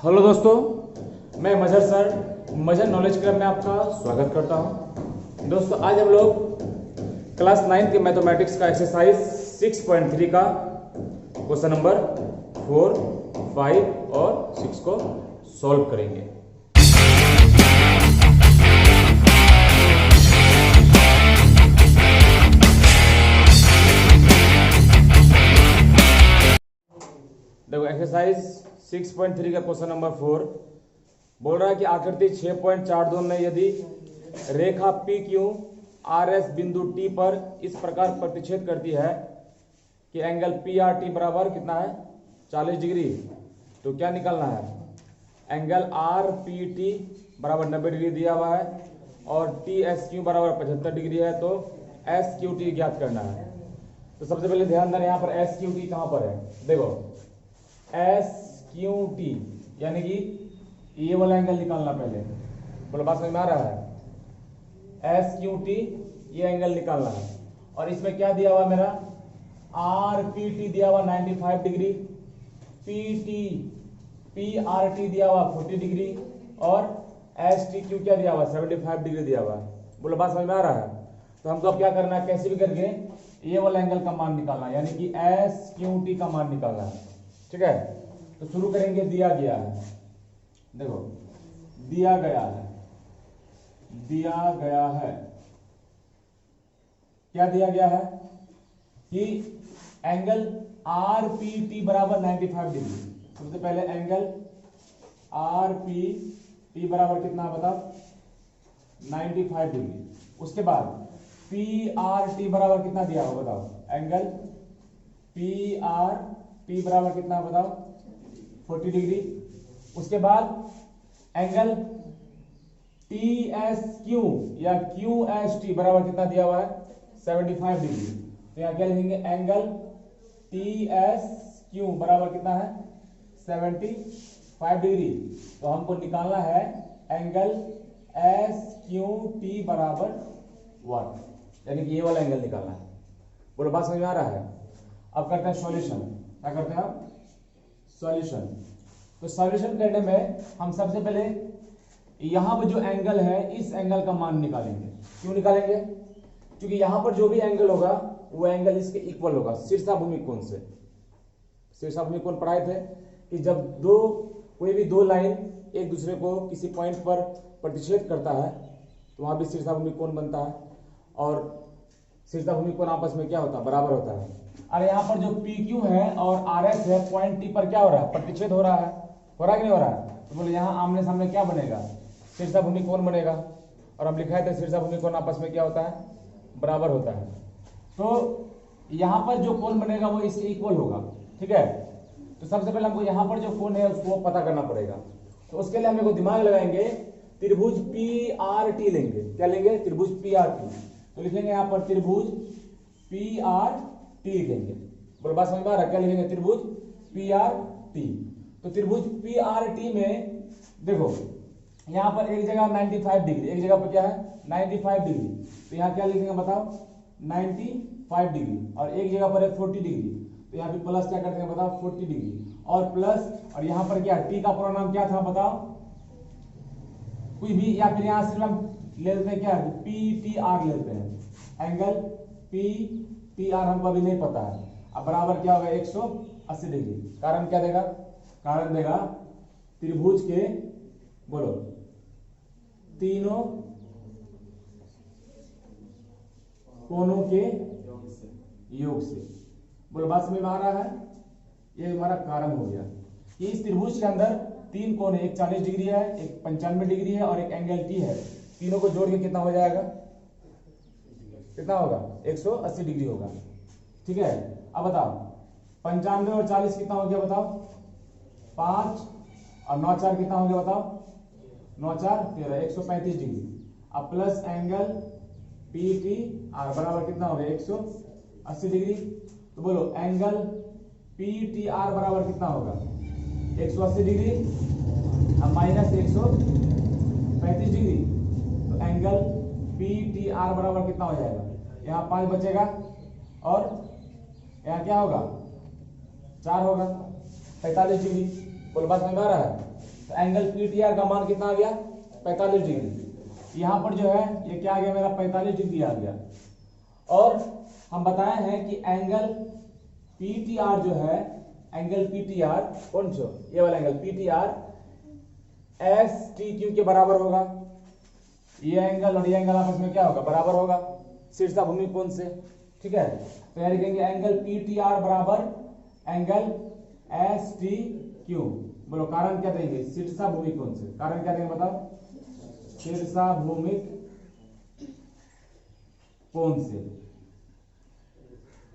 Hello दोस्तों, मैं मजहर sir मजहर knowledge club में आपका स्वागत करता हूं। दोस्तों, आज हम लोग क्लास 9 के मैथमेटिक्स का एक्सरसाइज 6.3 का क्वेश्चन नंबर 4, 5 और 6 को सॉल्व करेंगे। देखो, एक्सरसाइज 6.3 का क्वेश्चन नंबर 4 बोल रहा है कि आकृति 6.42 में यदि रेखा पी क्यू आर एस बिंदु टी पर इस प्रकार प्रतिच्छेद करती है कि एंगल पी आर टी बराबर कितना है 40 डिग्री, तो क्या निकालना है? एंगल आर पी टी बराबर 90 डिग्री दिया हुआ है और टी एस क्यू बराबर 75 डिग्री है, तो एस क्यू टी ज्ञात करना है। तो सबसे पहले ध्यान देना, यहाँ पर एस क्यू टी कहाँ पर है? देखो, एस क्यू टी यानी कि ये वाला एंगल निकालना पहले। बोलो, बात समझ में आ रहा है? एस क्यू टी ये एंगल निकालना है और इसमें क्या दिया हुआ मेरा? आर पी टी दिया हुआ 95 degree, P T P R T दिया हुआ 40 डिग्री और एस टी क्यू क्या दिया हुआ? 75 डिग्री दिया हुआ। बोलो, बात समझ में आ रहा है? तो हमको अब क्या करना है? कैसे भी करके ये वाला एंगल का मान निकालना है, यानी कि एस क्यू टी का मान निकालना है। ठीक है, तो शुरू करेंगे। दिया गया है, देखो दिया गया है, क्या दिया गया है कि एंगल आर पी टी बराबर 95 डिग्री। सबसे पहले एंगल आर पी टी बराबर कितना बताओ? 95 डिग्री। उसके बाद पी आर टी बराबर कितना दिया हो बताओ? एंगल पी आर टी बराबर कितना बताओ? 40 डिग्री। उसके बाद एंगल टी एस क्यू या क्यू एस टी बराबर कितना दिया हुआ है? 75 डिग्री। तो यहां क्या लिखेंगे? एंगल टी एस क्यू बराबर कितना है? 75 डिग्री। तो हमको निकालना है एंगल एस क्यू टी बराबर 1, यानी कि ये वाला एंगल निकालना है। बोलो, बात समझ में आ रहा है? अब करते हैं सॉल्यूशन। क्या करते हैं आप? सॉल्यूशन। तो सॉल्यूशन करने में हम सबसे पहले यहां पर जो एंगल है इस एंगल का मान निकालेंगे। क्यों निकालेंगे? क्योंकि यहां पर जो भी एंगल होगा वो एंगल इसके इक्वल होगा शीर्षाभूमि कोण से। शीर्षाभूमि कोण पढ़ाए थे कि जब कोई भी दो लाइन एक दूसरे को किसी पॉइंट पर प्रतिच्छेद करता है तो वहां भी शीर्षाभूमि कोण बनता है और शीर्षाभूमि कोण आपस में क्या होता है? बराबर होता है। और यहाँ पर जो पी क्यू है और आर एस है, पॉइंट टी पर क्या हो रहा है? प्रतिच्छेद हो रहा है। हो रहा है कि नहीं हो रहा है? तो बोले यहाँ आमने सामने क्या बनेगा? शीर्षाभूमि कोण बनेगा। और हम लिखाए थे शीर्षाभूमि कोण आपस में क्या होता है? बराबर होता है। तो यहाँ पर जो कोण बनेगा वो इसके इक्वल होगा। ठीक है, तो सबसे पहले हमको यहाँ पर जो कोण है उसको पता करना पड़ेगा। तो उसके लिए हम लोग दिमाग लगाएंगे, त्रिभुज पी आर टी लेंगे। क्या लेंगे? त्रिभुज पी आर टी। तो लिखेंगे यहाँ पर त्रिभुज पी आर टी लिखेंगे। बोलो, बात समझ में आ रहा है? क्या लिखेंगे? त्रिभुज पी आर टी। तो त्रिभुज पी आर टी में देखो, यहां पर एक जगह 95 डिग्री, एक जगह पर क्या है? 95 डिग्री। तो यहां क्या लिखेंगे बताओ? 95 डिग्री। और एक जगह पर है 40 डिग्री, तो यहां पे प्लस क्या करते हैं बताओ? 40 डिग्री और प्लस। और यहां पर क्या? टी का पूरा नाम क्या था बताओ? कुछ भी, या फिर यहां सिर्फ हम ले लेते हैं क्या? पी टी आर लेते हैं। एंगल पी टी आर हमको अभी नहीं पता है। अब बराबर क्या होगा? 180 डिग्री। कारण क्या देगा? कारण देगा त्रिभुज के, बोलो, तीनों कोणों के योग से। बोलो, बात समझ में आ रहा है? ये हमारा कारण हो गया कि इस त्रिभुज के अंदर तीन कोण है, एक 40 डिग्री है, एक 95 डिग्री है और एक एंगल टी है। तीनों को जोड़ के कितना हो जाएगा? कितना होगा? 180 डिग्री होगा। ठीक है, अब बताओ 95 और 40 कितना हो गया बताओ? 5 और 9 4 कितना हो गया बताओ? 9 4 13, 135 डिग्री। अब plus angle P T R बराबर कितना हो गया? 180 डिग्री। तो बोलो, एंगल पी टी आर बराबर कितना होगा? 180 डिग्री अब माइनस 135 डिग्री। तो एंगल पी टी आर बराबर कितना हो जाएगा? यहाँ 5 बचेगा और यहाँ क्या होगा? 4 होगा, 45 डिग्री। बोलो बात समझ में आ रहा है। तो एंगल पीटीआर का मान कितना आ गया 45 डिग्री। यहाँ पर जो है ये क्या आ गया मेरा 45 डिग्री आ गया। और हम बताए हैं कि एंगल पीटीआर जो है, एंगल पीटीआर कौन सा, ये वाला angle PTR S T Q के बराबर होगा। ये एंगल और ये एंगल आपस में क्या होगा, बराबर होगा शीर्षा भूमि कोण से। ठीक है, तो यानी कहेंगे एंगल पीटीआर बराबर एंगल एस टी क्यू। बोलो कारण क्या देंगे, शीर्षा भूमि कोण से। कारण क्या देंगे बताओ, शीर्षा भूमिक कोण से।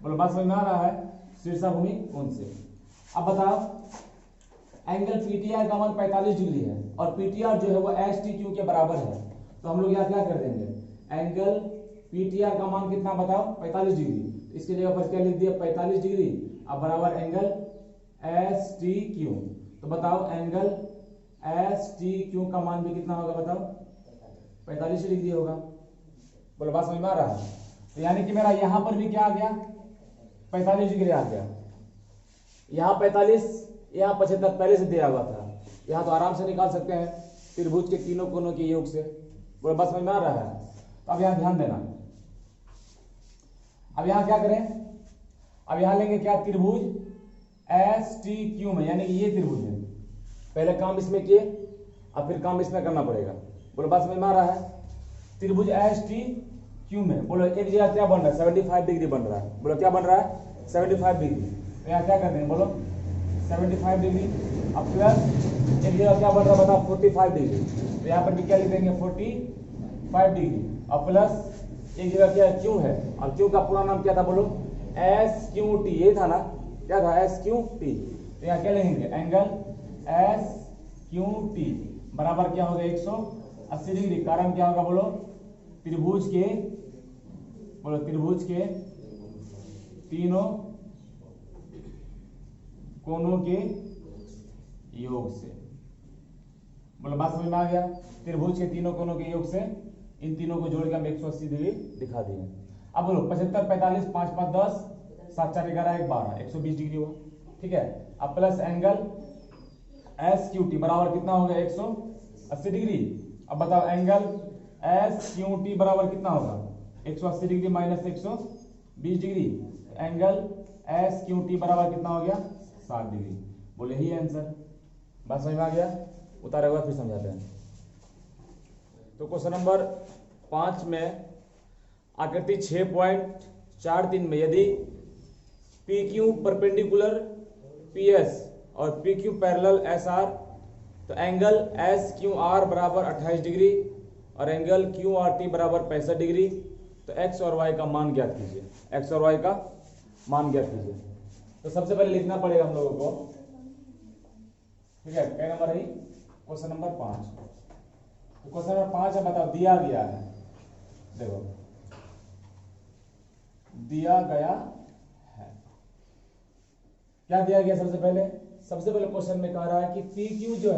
बोलो बात समझ में आ रहा है, शीर्षा भूमिक कोण से। अब बताओ एंगल पीटीआर का मान 45 डिग्री है और पीटीआर जो है वो एस टी क्यू के बराबर है। तो हम लोग यहाँ क्या कर देंगे, एंगल पीटीआर का मान कितना बताओ 45 डिग्री। इसकी जगह पर क्या लिख दिया 45 डिग्री। अब बराबर एंगल एस टी क्यू। तो बताओ एंगल एस टी क्यू का मान भी कितना होगा बताओ 45 डिग्री होगा। बोलो बात समझ में आ रहा है। तो यानी कि मेरा यहां पर भी क्या आ गया 45 डिग्री आ गया। यहाँ 45, यहाँ 75 पहले से दिया हुआ था। यहाँ तो आराम से निकाल सकते हैं त्रिभुज के तीनों कोनों के योग से। बोलो बात समझ में आ रहा है। तो अब यहाँ ध्यान देना, अब यहाँ क्या करें, अब यहाँ लेंगे क्या त्रिभुज एस टी क्यू में, यानी कि ये त्रिभुज है। पहले काम इसमें किए, अब फिर काम इसमें करना पड़ेगा। बोलो बात समझ में आ रहा है। त्रिभुज एस टी क्यू में बोलो एक जगह क्या बन रहा है 75 डिग्री बन रहा है। बोलो क्या बन रहा है 75 डिग्री। तो यहाँ क्या कर देंगे बोलो 75 डिग्री। अब प्लस एक जगह क्या बन रहा है बताओ 45 डिग्री। तो यहाँ पर भी क्या लिख देंगे 45 डिग्री। अब प्लस एक जगह क्या क्यू है, और क्यू का पूरा नाम क्या था बोलो एस क्यू टी, ये था ना, क्या था एस क्यू टी। तो यहाँ क्या लिखेंगे एंगल एस क्यू टी बराबर क्या होगा 180 डिग्री। कारण क्या होगा बोलो त्रिभुज के, बोलो त्रिभुज के तीनों कोनों के योग से। बोलो बात समझ में आ गया। त्रिभुज के तीनों कोनों के योग से इन तीनों को जोड़ के हम 180 डिग्री दिखा दिए। अब बोलो 75 45 5 5 10 7 4 11 1 12 120 डिग्री हुआ। ठीक है, अब plus angle S Q T बराबर कितना होगा 180 डिग्री। अब बताओ एंगल एस क्यू टी बराबर कितना होगा 180 degree minus 120 degree. Angle S Q T बराबर कितना हो गया 60 डिग्री। बोले ही आंसर। बात समझ में आ गया। उतारे हुआ फिर समझाते हैं। तो क्वेश्चन नंबर 5 में आकृति 6.43 में यदि P Q perpendicular P S और P Q parallel S R, तो एंगल एस क्यू आर बराबर 28 डिग्री और एंगल क्यू आर टी बराबर 65 डिग्री। तो एक्स और वाई का मान ज्ञात कीजिए, एक्स और वाई का मान ज्ञात कीजिए। तो सबसे पहले लिखना पड़ेगा हम लोगों को, ठीक है, क्या नंबर है क्वेश्चन नंबर 5। तो क्वेश्चन नंबर 5 है, बताओ दिया गया है, देखो दिया गया है, क्या दिया गया। सबसे पहले क्वेश्चन में कह रहा है कि पी क्यू जो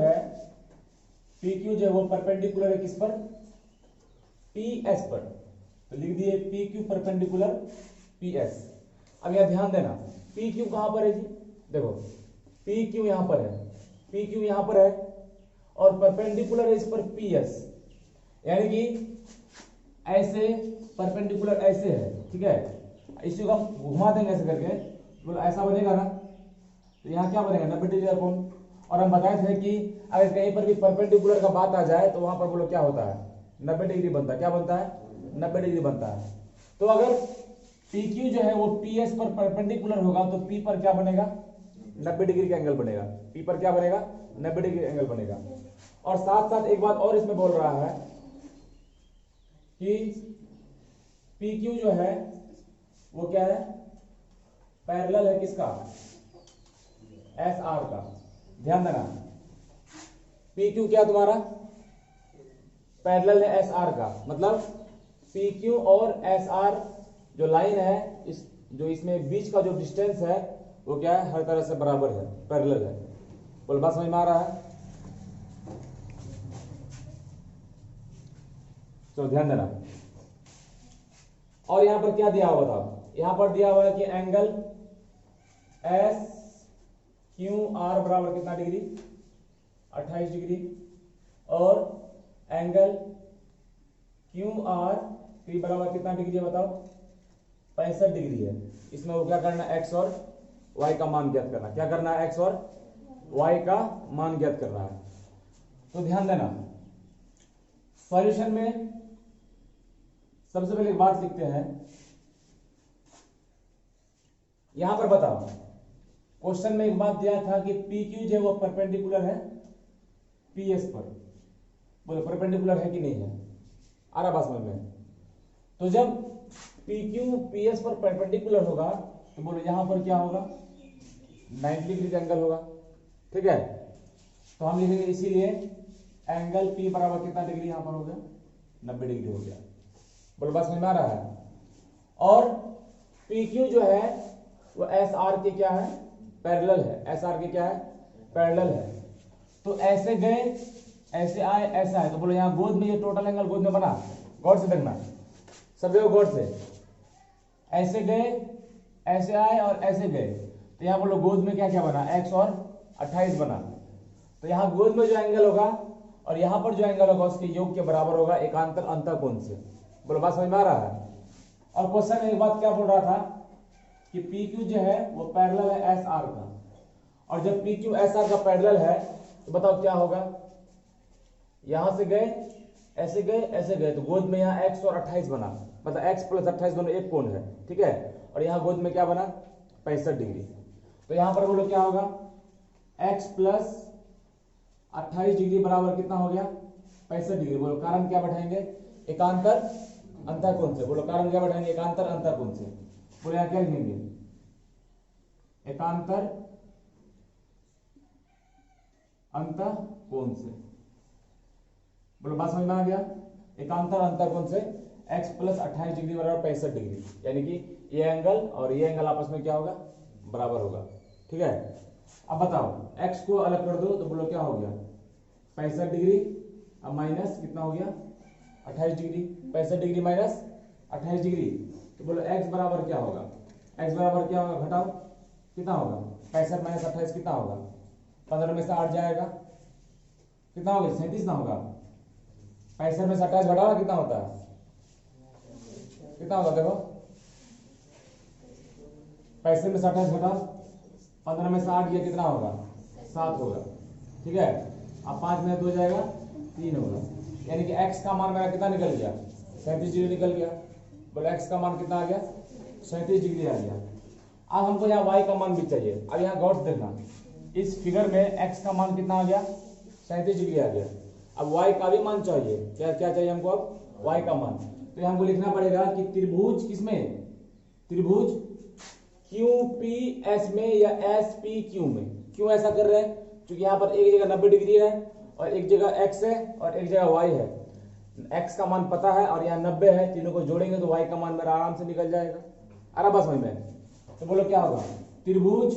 है वो परपेंडिकुलर है किस पर, पी एस पर। तो लिख दिए P Q perpendicular P S. अब यह ध्यान देना पी क्यू कहां पर है जी, देखो पी क्यू यहां पर है, पी क्यू यहां पर है और परपेंडिकुलर है इस पर पी एस, यानी कि ऐसे परपेंडिकुलर ऐसे है। ठीक है, इसी को हम घुमा देंगे ऐसे करके, बोलो ऐसा बनेगा ना। तो यहाँ क्या बनेगा 90 डिग्री का कोण। और हम बताए थे कि अगर कहीं पर भी परपेंडिकुलर का बात आ जाए तो वहां पर बोलो क्या होता है 90 डिग्री बनता है। क्या बनता है 90 डिग्री बनता है। तो अगर पी क्यू जो है वो पी एस पर परपेंडिकुलर होगा तो पी पर क्या बनेगा 90 डिग्री का एंगल बनेगा। पी पर क्या बनेगा 90 डिग्री एंगल बनेगा। और साथ साथ एक बात और इसमें बोल रहा है कि पी क्यू जो है वो क्या है पैरेलल है किसका एस आर का। ध्यान देना पी क्यू क्या तुम्हारा पैरेलल है एस आर का, मतलब पी क्यू और एस आर जो लाइन है इस जो इसमें बीच का जो डिस्टेंस है वो क्या है हर तरह से बराबर है, पैरेलल है। बोल बात समझ में आ रहा है। तो ध्यान देना। और यहां पर क्या दिया हुआ था, यहां पर दिया हुआ है कि एंगल एस क्यू आर बराबर कितना डिग्री 28 डिग्री, और एंगल क्यू आर टी बराबर कितना डिग्री है बताओ, 65 डिग्री है। इसमें वो क्या करना है, एक्स और वाई का मान ज्ञात करना। क्या करना है, एक्स और वाई का मान ज्ञात करना है। तो ध्यान देना, सॉल्यूशन में सबसे पहले एक बात लिखते हैं, यहां पर बताओ क्वेश्चन में एक बात दिया था कि पी क्यू जो है वो परपेंडिकुलर है पी एस पर। बोलो परपेंडिकुलर है कि नहीं है, आ रहा बात समझ में। तो जब पी क्यू पी एस पर परपेंडिकुलर होगा तो बोलो यहां पर क्या होगा, 90 डिग्री का एंगल होगा। ठीक है, तो हम लिखेंगे इसीलिए एंगल पी बराबर कितना डिग्री यहां पर हो गया, 90 डिग्री हो गया। बोलो बात समझ में आ रहा है। और पी क्यू जो है वो एस आर के क्या है, पैरेलल है। एस आर के क्या है, पैरेलल है। तो ऐसे गए, ऐसे आए, ऐसे आए, तो बोलो यहाँ गोद में ये टोटल एंगल गोद में बना, गौर से देखना सब जगह गौर से। ऐसे गए, ऐसे आए और ऐसे गए, तो यहाँ बोलो गोद में क्या क्या बना, एक्स और 28 बना। तो यहाँ गोद में जो एंगल होगा और यहाँ पर जो एंगल होगा उसके योग के बराबर होगा एकांतर अंतःकोण से। बोलो बात समझ में आ रहा है। और क्वेश्चन में एक बात क्या बोल रहा था कि पी क्यू जो है वो पैरेलल है एस आर का, और जब पी क्यू एस आर का पैरेलल है तो बताओ क्या होगा, यहां से गए, ऐसे गए, ऐसे गए, तो गोद में यहाँ x और 28 बना, मतलब x प्लस 28 दोनों एक कोण है। ठीक है, और यहाँ गोद में क्या बना, 65 डिग्री। तो यहां पर बोलो क्या होगा, x प्लस 28 डिग्री बराबर कितना हो गया, 65 डिग्री। बोलो कारण क्या बैठाएंगे, एकांतर अंतःकोण से। बोलो कारण क्या बैठाएंगे, एकांतर अंतःकोण से। बोलो यहाँ क्या लिखेंगे, एकांतर अंतःकोण से। बोलो बात समझ में आ गया, एकांतर अंतःकोण से x प्लस 28 डिग्री बराबर 65 डिग्री, यानी कि ये एंगल और ये एंगल आपस में क्या होगा, बराबर होगा। ठीक है, अब बताओ x को अलग कर दो तो बोलो क्या हो गया, 65 डिग्री, अब माइनस कितना हो गया, 28 डिग्री। 65 डिग्री माइनस 28 डिग्री, तो बोलो x बराबर क्या होगा, x बराबर क्या होगा, घटाओ कितना होगा, 65 माइनस 28 कितना होगा, 15 में से 8 जाएगा, कितना होगा, 37 ना होगा। 65 में से 28 घटाओ कितना होता है, कितना होगा देखो, 65 में से 28 घटाओ, 15 में से 8 गया कितना होगा, 7 होगा। ठीक है, अब 5 में 2 जाएगा 3 होगा, यानी कि x का मान मेरा कितना निकल गया, 37 डिग्री निकल गया। बोले x का मान कितना आ गया, 37 डिग्री आ गया। अब हमको यहाँ y का मान भी चाहिए। अब यहाँ गौर से देखना, इस फिगर में x का मान कितना आ गया, 37 डिग्री आ गया। अब y का भी मान चाहिए, क्या क्या चाहिए हमको, अब y का मान। तो हमको लिखना पड़ेगा कि त्रिभुज किसमें, त्रिभुज QPS में या SPQ में। क्यों ऐसा कर रहे हैं, क्योंकि यहाँ पर एक जगह 90 डिग्री है और एक जगह x है और एक जगह y है। x का मान पता है और यहाँ 90 है, तीनों को जोड़ेंगे तो y का मान मेरा आराम से निकल जाएगा। अरे बस समझ में, तो बोलो क्या होगा, त्रिभुज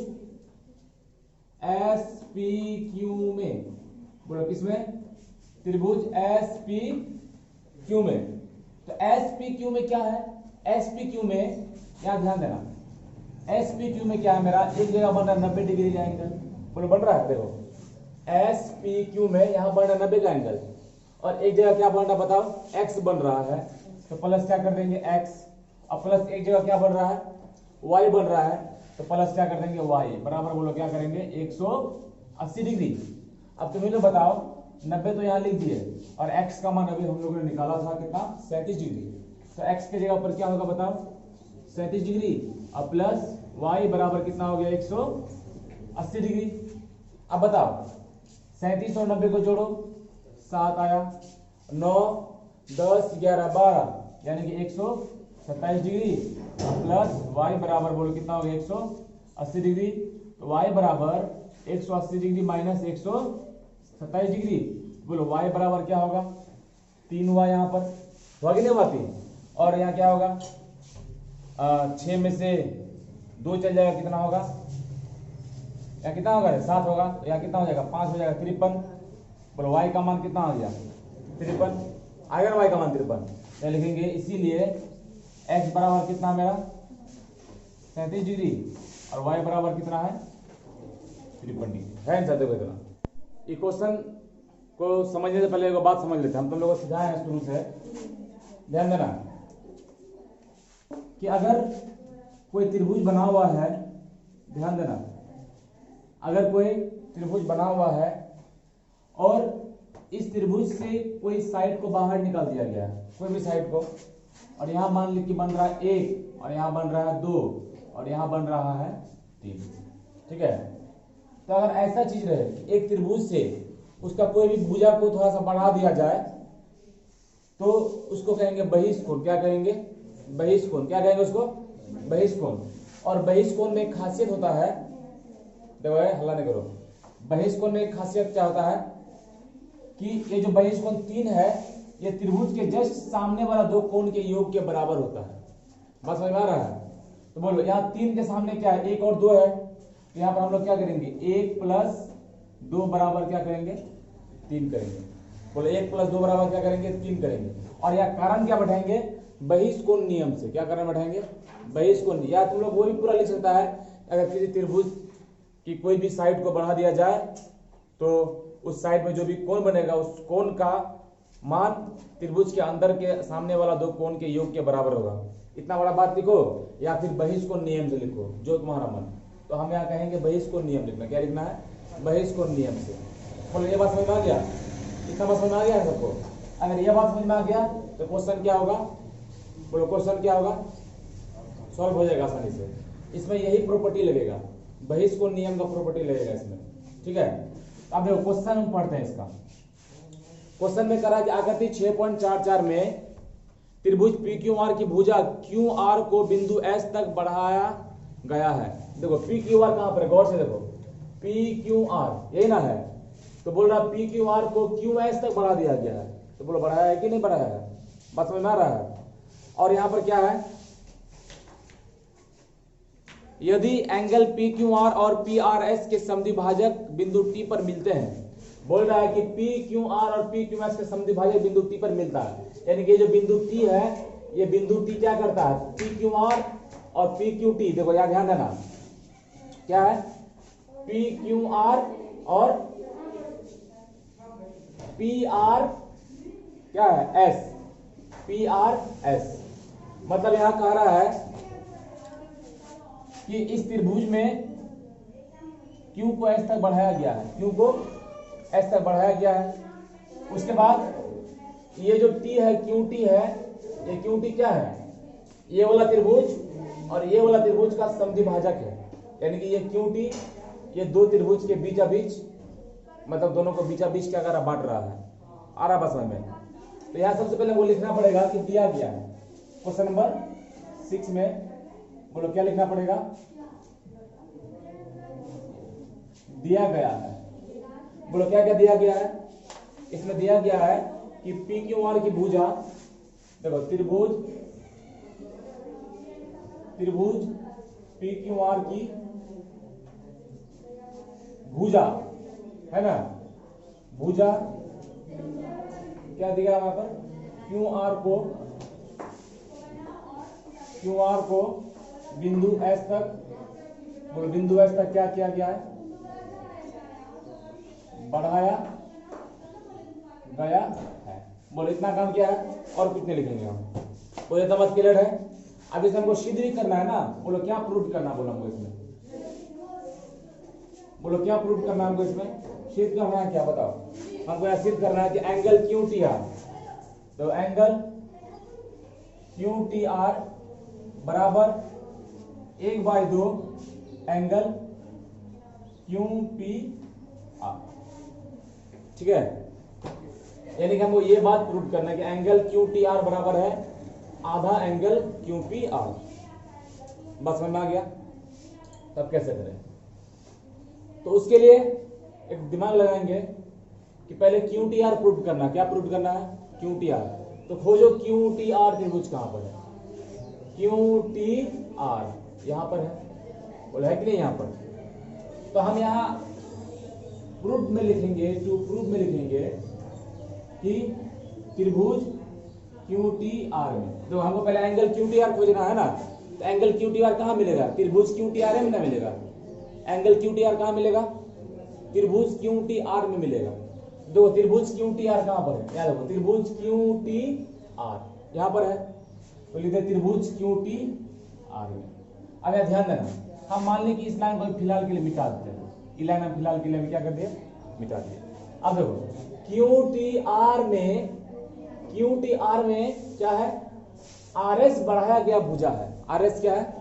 SPQ में। बोलो किसमें, त्रिभुज SPQ में। तो SPQ में क्या है, SPQ में यहां ध्यान देना, SPQ में क्या है मेरा, एक जगह बन रहा है 90 डिग्री का एंगल। बोलो बन रहा है, देखो SPQ में यहां बन रहा है 90 का एंगल और एक जगह क्या बन रहा है बताओ, x बन रहा है। तो प्लस क्या कर देंगे x, और प्लस एक जगह क्या बन रहा है, y बन रहा है, तो प्लस क्या कर देंगे y बराबर। बोलो क्या करेंगे, 180 डिग्री। अब तुम्हें तो बताओ 90 तो यहाँ लिख दिए और x का मान अभी हम लोगों ने निकाला था कितना, 37 डिग्री। तो x के जगह पर क्या होगा बताओ, 37 डिग्री, और प्लस y बराबर कितना हो गया, 180 डिग्री। अब बताओ 37 और 90 को जोड़ो, 7 आया, 9 10 11 12 यानी कि 127 डिग्री, प्लस y बराबर बोलो कितना हो गया, 180 डिग्री। तो y बराबर 180 डिग्री माइनस 127 डिग्री। बोलो y बराबर क्या होगा, 3 हुआ, यहाँ पर हुआ कि नहीं हुआ 3, और यहाँ क्या होगा, 6 में से 2 चल जाएगा, कितना होगा, यहाँ कितना होगा, 7 होगा, तो यहाँ कितना हो जाएगा, 5 हो जाएगा, 53। बोलो y का मान कितना आ गया, 53 आएगा ना, y का मान 53। तो लिखेंगे इसीलिए x बराबर कितना मेरा 37 डिग्री और y बराबर कितना है 53 डिग्री है आंसर। देखो इतना इक्वेशन को समझने से पहले एक बात समझ लेते हैं। हम तुम लोगों को सिखाए हैं शुरू से, ध्यान देना कि अगर कोई त्रिभुज बना हुआ है, ध्यान देना, अगर कोई त्रिभुज बना हुआ है और इस त्रिभुज से कोई साइड को बाहर निकाल दिया गया है, कोई भी साइड को, और यहां मान ली कि बन रहा है 1 और यहां बन रहा है 2 और यहां बन रहा है 3, ठीक है। तो अगर ऐसा चीज रहे कि एक त्रिभुज से उसका कोई भी भुजा को थोड़ा सा बढ़ा दिया जाए तो उसको कहेंगे बहिष्कोण। क्या कहेंगे? बहिष्कोण। क्या कहेंगे उसको? बहिष्कोण। और बहिष्कोण में एक खासियत होता है, देखो हल्ला नहीं करो, बहिष्कोण में एक खासियत क्या होता है कि ये जो बहिष्कोण 3 है ये त्रिभुज के जस्ट सामने वाला दो कोण के योग के बराबर होता है। बस समझ में आ रहा है? तो बोलो यहाँ 3 के सामने क्या है? 1 और 2 है, तो यहाँ पर हम लोग क्या करेंगे? 1 + 2 बराबर क्या करेंगे? 3 करेंगे। बोलो 1 + 2 बराबर क्या करेंगे? 3 करेंगे। और यह कारण क्या बैठाएंगे? बहिष्कोण नियम से। क्या कारण बैठाएंगे? बहिष्कोण। या तुम लोग वो भी पूरा लिख सकता है, अगर किसी त्रिभुज की कोई भी साइड को बढ़ा दिया जाए तो उस साइड में जो भी कोण बनेगा उस कोण का मान त्रिभुज के अंदर के सामने वाला दो कोण के योग के बराबर होगा। इतना बड़ा बात लिखो, या फिर बहिष्कोण नियम से लिखो, जो तुम्हारा मन। तो हम यहाँ कहेंगे बहिष्कोण नियम लिखना। क्या लिखना है? बहिष्कोण नियम से। बोलो ये बात समझ में आ गया? इतना बात समझ में आ गया है सबको? अगर ये बात समझ में आ गया तो क्वेश्चन क्या होगा? बोलो क्वेश्चन क्या होगा? सॉल्व हो जाएगा आसानी से। इसमें यही प्रॉपर्टी लगेगा, बहिष्कोण नियम का प्रॉपर्टी लगेगा इसमें, ठीक है। अब देखो क्वेश्चन हम पढ़ते हैं इसका। क्वेश्चन में करा कि आकृति 6.44 में त्रिभुज PQR की भुजा QR को बिंदु S तक बढ़ाया गया है। देखो PQR कहां पर है? गौर से देखो, PQR यही ना है, तो बोल रहा PQR को QS तक बढ़ा दिया गया है। तो बोलो बढ़ाया है कि नहीं बढ़ाया है? बात समझ में आ रहा है? और यहां पर क्या है? यदि एंगल PQR और PRS के समद्विभाजक बिंदु T पर मिलते हैं, बोल रहा है कि PQR और PQS के समद्विभाजक बिंदु T पर मिलता है, यानी कि जो बिंदु T है ये बिंदु T क्या करता है? PQR और PQT, देखो यार ध्यान देना, क्या है? PQR और PR क्या है? S, PRS। मतलब यहां कह रहा है कि इस त्रिभुज में Q को S तक बढ़ाया गया है, Q को S तक बढ़ाया गया है। उसके बाद ये जो T है, QT है, ये QT क्या है? ये वाला त्रिभुज और ये वाला त्रिभुज का समद्विभाजक है, यानी कि ये QT ये दो त्रिभुज के बीचा बीच, मतलब दोनों को बीचा बीच क्या कर रहा? बांट रहा है। आ रहा बस में? तो यहाँ सबसे पहले वो लिखना पड़ेगा कि दिया गया है। क्वेश्चन नंबर 6 में बोलो क्या लिखना पड़ेगा? दिया गया है। बोलो क्या क्या दिया गया है? इसमें दिया गया है कि PQR की भुजा, देखो त्रिभुज PQR की भुजा है ना, भुजा क्या दिया वहां पर? QR को बिंदु S तक, बोलो बिंदु S तक क्या किया गया है? बढ़ाया गया है। बोलो इतना काम किया है, और कुछ नहीं लिखेंगे हम। बोलो इतना बात क्लियर है? अब इसे हमको सिद्ध भी करना है ना। बोलो क्या प्रूव करना? बोलो हमको इसमें, बोलो क्या प्रूव करना है हमको इसमें? सिद्ध करना है क्या? बताओ हमको यह सिद्ध करना है कि एंगल QTR, तो एंगल QTR बराबर 1/2 एंगल QPR, ठीक है। यानी कि हमको ये बात प्रूव करना है कि एंगल QTR बराबर है आधा एंगल QPR। बस समझ में आ गया? तब कैसे करें? तो उसके लिए एक दिमाग लगाएंगे कि पहले QTR प्रूव करना। क्या प्रूव करना है? QTR। तो खोजो QTR त्रिभुज कहां पर है? QTR यहां पर है, बोला है कि नहीं यहां पर? तो हम यहां प्रूफ में लिखेंगे, टू प्रूफ में लिखेंगे कि त्रिभुज QTR में, तो हमको पहले एंगल QTR खोजना है ना। तो एंगल QTR कहां मिलेगा? त्रिभुज QTR में ना मिलेगा। एंगल QTR कहां मिलेगा? त्रिभुज क्यू टी आर में मिलेगा। देखो त्रिभुज क्यू टी आर कहां पर है, याद रखो त्रिभुज क्यू टी आर यहां पर है, तो लिखते त्रिभुज क्यू टी आर में। अब यहां ध्यान देना, हम मान लें कि इस लाइन को फिलहाल के लिए मिटा देते हैं, इस लाइन हम फिलहाल के लिए क्या कर दिए, मिटा दिए। अब देखो क्यू टी आर में क्या है, आर एस बढ़ाया गया भुजा है, आर एस क्या है,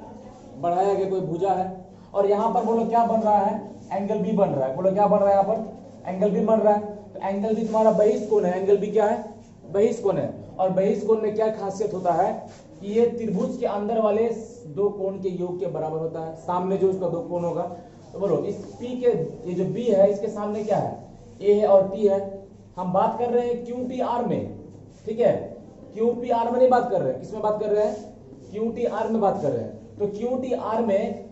बढ़ाया गया कोई भुजा है। और यहां पर बोलो क्या बन रहा है, एंगल बी बन रहा है। बोलो क्या बन रहा है, यहाँ पर एंगल बी बन रहा है। तो एंगल बी तुम्हारा बहिष्ठ कोण है, एंगल बी क्या है, बहिष्ठ कोण है। और बहिष्ठ कोण में क्या खासियत होता है कि ये त्रिभुज के अंदर वाले दो कोण के योग के बराबर होता है, सामने जो उसका दो कोण होगा। तो बोलो इस पी के, ये जो बी है इसके सामने क्या है, ए है और टी है। हम बात कर रहे हैं क्यू टी आर में, ठीक है, क्यू टी आर में नहीं बात कर रहे हैं, किसमें बात कर रहे हैं, क्यू टी आर में बात कर रहे हैं। तो क्यू टी आर में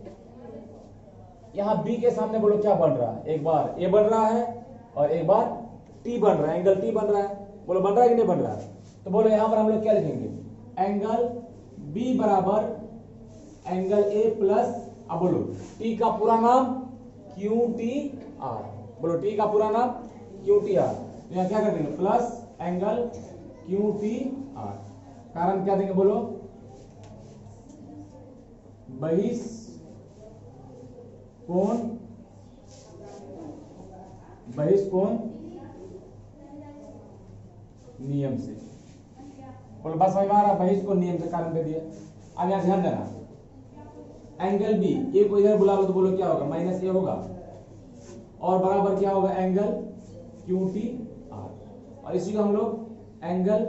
यहां बी के सामने बोलो क्या बन रहा है, एक बार ए बन रहा है और एक बार टी बन रहा है, एंगल टी बन रहा है। बोलो बन रहा है कि नहीं बन रहा है। तो बोलो यहां पर हम लोग क्या लिखेंगे, एंगल बी बराबर एंगल ए प्लस, अब बोलो टी का पूरा नाम क्यू टी आर, बोलो टी का पूरा नाम क्यू टी आर। तो यहां क्या कर देंगे, plus angle Q T R. कारण क्या देंगे, बोलो बहिष्ठ कोण, बहिष्ठ कोण नियम से। बोलो बस समझ में आ रहा, बहिष्ठ कोण नियम से कारण दे दिया। अब यहां ध्यान देना, एंगल बी ए को इधर बुला लो तो बोलो क्या होगा, माइनस ए होगा और बराबर क्या होगा, एंगल क्यू टी आर। और इसी को हम लोग एंगल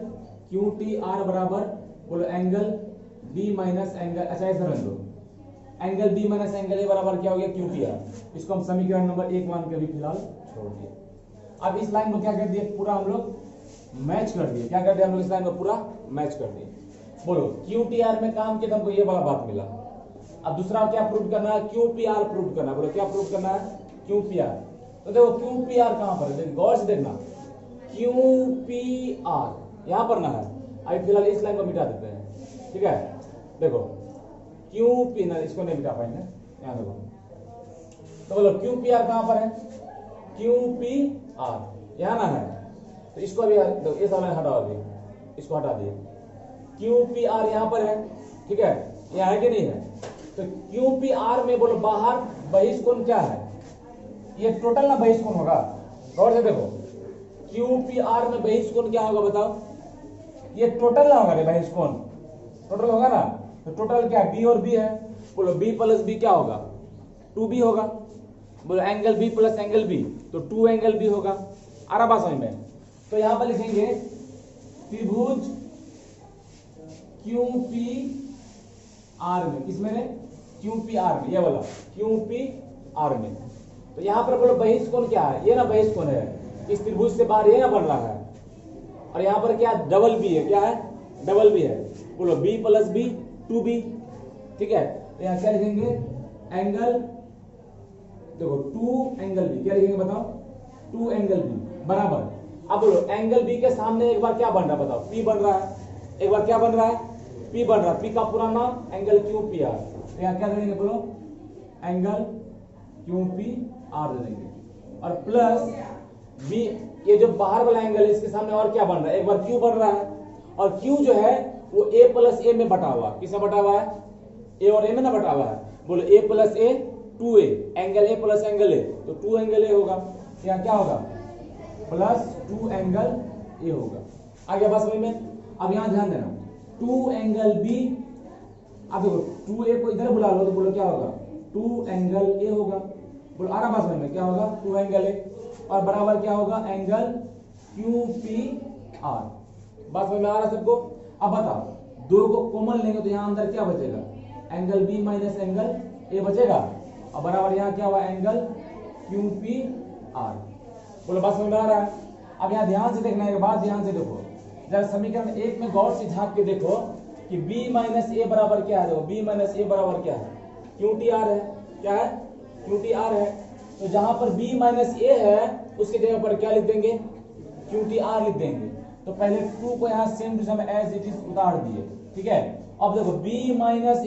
क्यू टी आर बराबर बोलो एंगल बी माइनस एंगल, अच्छा ऐसा रख दो, angle B minus angle A बराबर क्या हो गया, क्यू टी आर। इसको हम समीकरण नंबर 1 मान के भी फिलहाल छोड़ दिए। अब इस लाइन को क्या कर दिए, पूरा हम लोग मैच कर दिए। क्या कर दिया हम लोग, इस लाइन को पूरा मैच कर दिए। बोलो क्यू टी आर में काम किया तो हमको ये वाला बात मिला। अब दूसरा क्या प्रूव करना है, क्यू पी आर प्रूव करना है। बोलो क्या प्रूव करना है, क्यू पी आर। तो देखो क्यू पी आर कहां पर है, गौर से देखना, क्यू पी आर यहां पर ना है। अभी फिलहाल इस लाइन को मिटा देते हैं, ठीक है। देखो क्यू पी, ना इसको नहीं मिटा पाएंगे, यहां देखो। तो बोलो क्यू पी आर कहां पर है, क्यू पी आर यहां ना है। तो इसको भी ये सामने हटा दिए, इसको हटा दिए। क्यू पी आर यहां पर है, ठीक है, यहां है कि नहीं है। तो क्यू पी आर में बोलो बाहर बहिष्ठ कोण क्या है, ये टोटल ना बहिष्ठ कोण होगा। गौर से देखो क्यू पी आर में बहिष्ठ कोण क्या होगा बताओ, ये टोटल ना होगा, बहिष्ठ कोण टोटल होगा ना। तो टोटल क्या है, बी और बी है। बोलो बी प्लस बी क्या होगा, 2b होगा। बोलो angle B plus angle B तो 2 एंगल बी होगा। आ रहा बात समझ में। तो यहां पर लिखेंगे त्रिभुज क्यू पी आर में, किसमें रे, क्यू पी आर में, ये वाला क्यू पी आर में। तो यहां पर बोलो बहिष्ठ कोण क्या है, ये ना बहिष्ठ कोण है, इस त्रिभुज से बाहर ये ना बन रहा है। और यहां पर क्या डबल बी है, क्या है, डबल बी है। बोलो बी प्लस बी 2b, ठीक है। तो यहां क्या लिखेंगे, एंगल देखो 2 एंगल बी, क्या लिखेंगे बताओ, 2 एंगल बी बराबर। अब बोलो एंगल बी के सामने एक बार क्या बन रहा है बताओ, पी बन रहा है, एक बार क्या बन रहा है, पी बन रहा है। पी का पूरा नाम एंगल क्यू पी आर। तो यहां क्या देंगे, बोलो एंगल क्यू पी आर दे देंगे। और प्लस बी, ये जो बाहर वाला एंगल है इसके सामने और क्या बन रहा है, एक बार क्यू बन रहा है। और क्यू जो है वो ए प्लस ए में बटा हुआ, किसमें बटा हुआ है, ए और ए में ना बटा हुआ है। बोलो A plus A 2a, angle A plus angle A तो 2 एंगल ए होगा। यहाँ क्या होगा, प्लस 2 एंगल ए होगा। आगे बस वही में। अब यहां ध्यान देना, 2 एंगल बी, अब देखो 2a को इधर बुला लो तो बोलो क्या होगा, 2 एंगल ए होगा। बोलो आ रहा बात में, क्या होगा, 2 एंगल ए और बराबर क्या होगा, एंगल क्यू पी आर। बात समझ में आ रहा सबको। अब बताओ दो को कॉमन लेंगे तो यहां अंदर क्या बचेगा, angle B minus angle A बचेगा और बराबर यहां क्या हुआ, एंगल क्यू पी आर। बोलो बात समझ में आ रहा है। अब यहां ध्यान से देखना, एक बात ध्यान से देखो जरा, समीकरण 1 में गौर से झांक के देखो कि b माइनस ए बराबर क्या है। देखो b माइनस ए बराबर क्या है, क्यू टी आर है, क्या है, क्यू टी आर है। तो जहां पर b माइनस ए है उसके जगह पर क्या लिख देंगे, क्यू टी आर लिख देंगे। तो पहले 2 को यहाँ same to same as it is उतार दिए, ठीक है। अब देखो b माइनस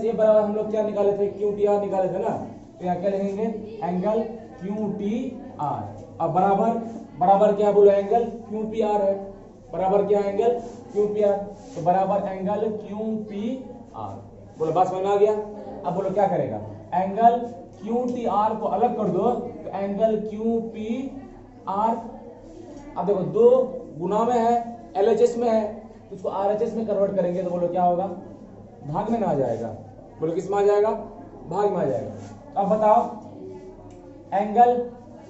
ए बराबर हम लोग क्या निकाले थे, क्यू टी आर निकाले थे ना। तो यहाँ क्या लिखेंगे, एंगल क्यू टी आर। अब बराबर बराबर क्या बोलो, एंगल क्यू पी आर है, बराबर क्या एंगल क्यू पी आर, तो बराबर एंगल क्यू पी आर। बोलो बात समझ में आ गया। अब बोलो क्या करेगा, एंगल क्यू टी आर को अलग कर दो तो एंगल क्यू पी आर। अब देखो दो गुना में है, एलएचएस में है, तो उसको आरएचएस में कन्वर्ट करेंगे तो बोलो क्या होगा, भाग में ना आ जाएगा। बोलो किस में आ जाएगा, भाग में आ जाएगा। अब बताओ एंगल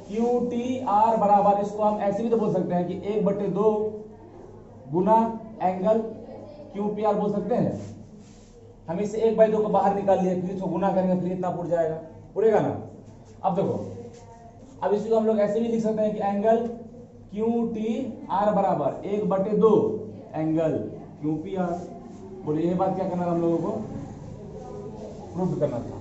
क्यू टी आर बराबर, इसको हम ऐसे भी तो बोल सकते हैं कि 1/2 गुना एंगल क्यू पी आर बोल सकते हैं। हम इसे 1/2 को बाहर निकाल लिए, फिर इसको गुना करेंगे, फिर इतना उड़ जाएगा, उड़ेगा ना। अब देखो, अब इसको हम लोग ऐसे भी लिख सकते हैं कि एंगल क्यू टी आर बराबर 1/2 एंगल क्यू पी आर। बोलिए ये बात क्या करना था हम लोगों को, प्रूव करना था।